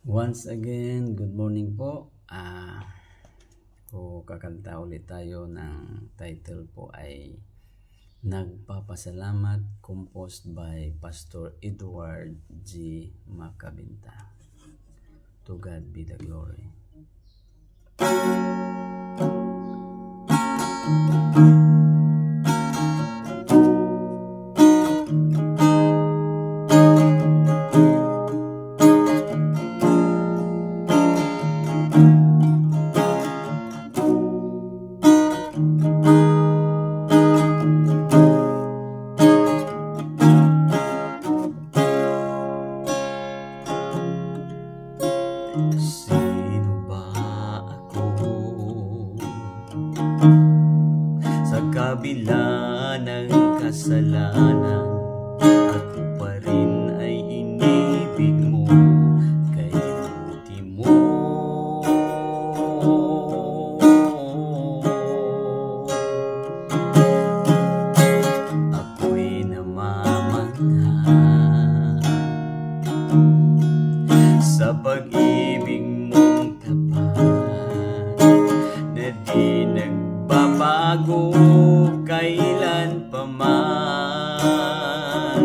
Once again, good morning po. Kakanta ulit tayo ng title po ay Nagpapasalamat, composed by Pastor Edward G. Macabinta. To God be the glory. Sino ba ako sa kabila ng kasalanan? Ako pa rin ay inibig mo, kay buti mo. Ako'y namamangha sa pag-ibig mong tapat na di nagbabago kailan pa man.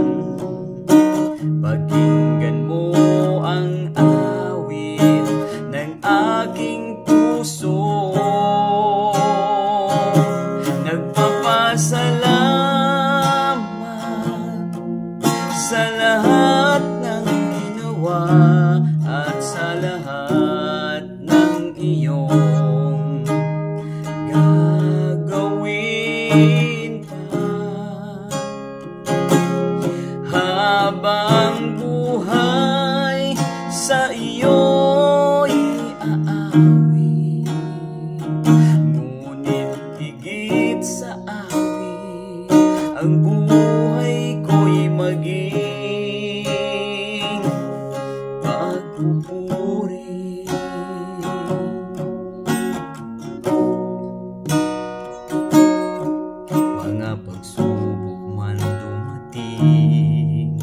Pakinggan mo ang awit ng aking puso, nagpapasalamat sa lahat ng ginawa at sa lahat ng iyong gagawin pa. Habang buhay sa iyo'y aawit, ngunit higit sa awit ang buhay ko'y maging pagpupuri. Mga pagsubok man dumating,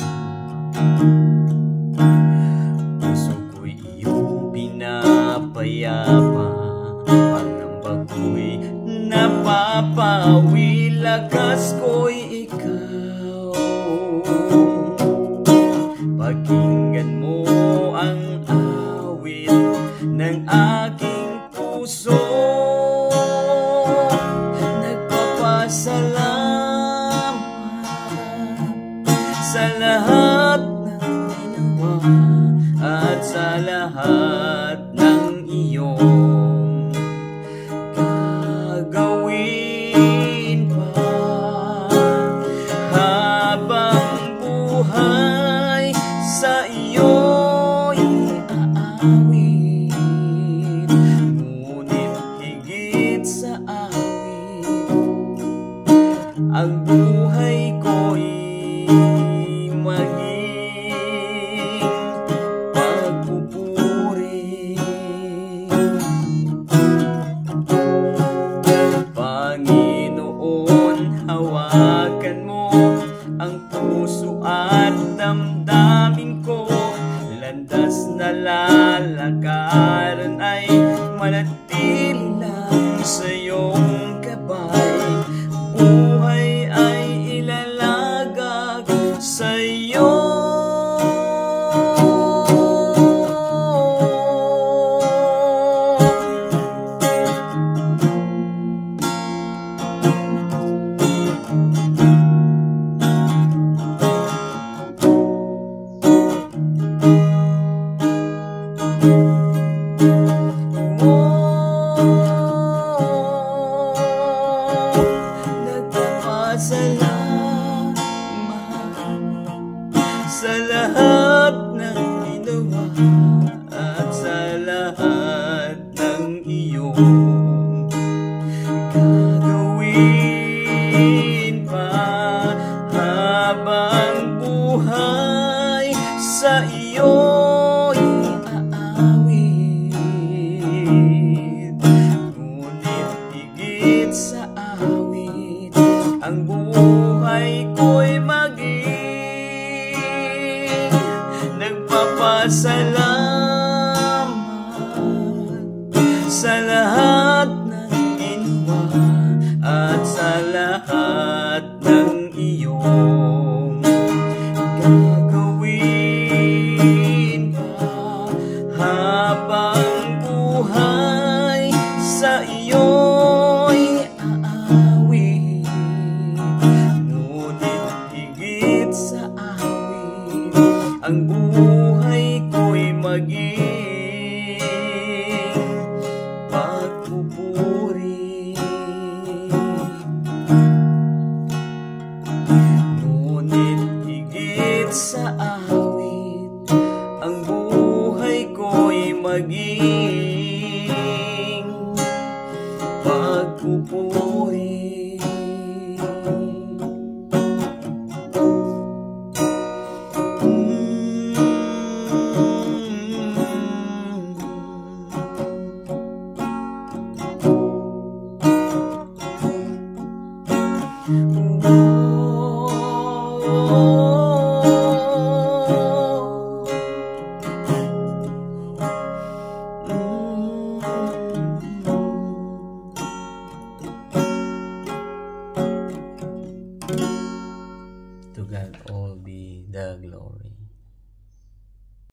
puso ko'y iyong pinapayapa, pangamba ko'y napapawi, lakas ko'y ikaw. Pakinggan mo ang awit ng aking puso, nagpapasalamat sa lahat ng ginawa at sa lahat ng iyong gagawin pa. Habang buhay sa iyo'y aawit, ngunit higit sa awit ang buhay ko'y maging pagpupuri. Panginoon, hawakan mo ang puso at damdamin ko, landas na lalakaran ay manatili lang sa iyong gabay. Buhay ay ilalagak sa iyo. Nagpapasalamat sa lahat ng ginawa at sa lahat ng iyong gagawin pa. Habang buhay sa iyo'y aawit, ngunit higit sa awit ang buhay ko'y maging nagpapasalamat sa lahat ng ginawa at sa lahat ng iyong gagawin pa habang buhay sa iyo'y aawit. Ngunit higit sa awit, ang buhay ko'y maging pagpupuri. Ngunit higit sa awit, ang buhay ko'y maging pagpupuri. To God all be the glory.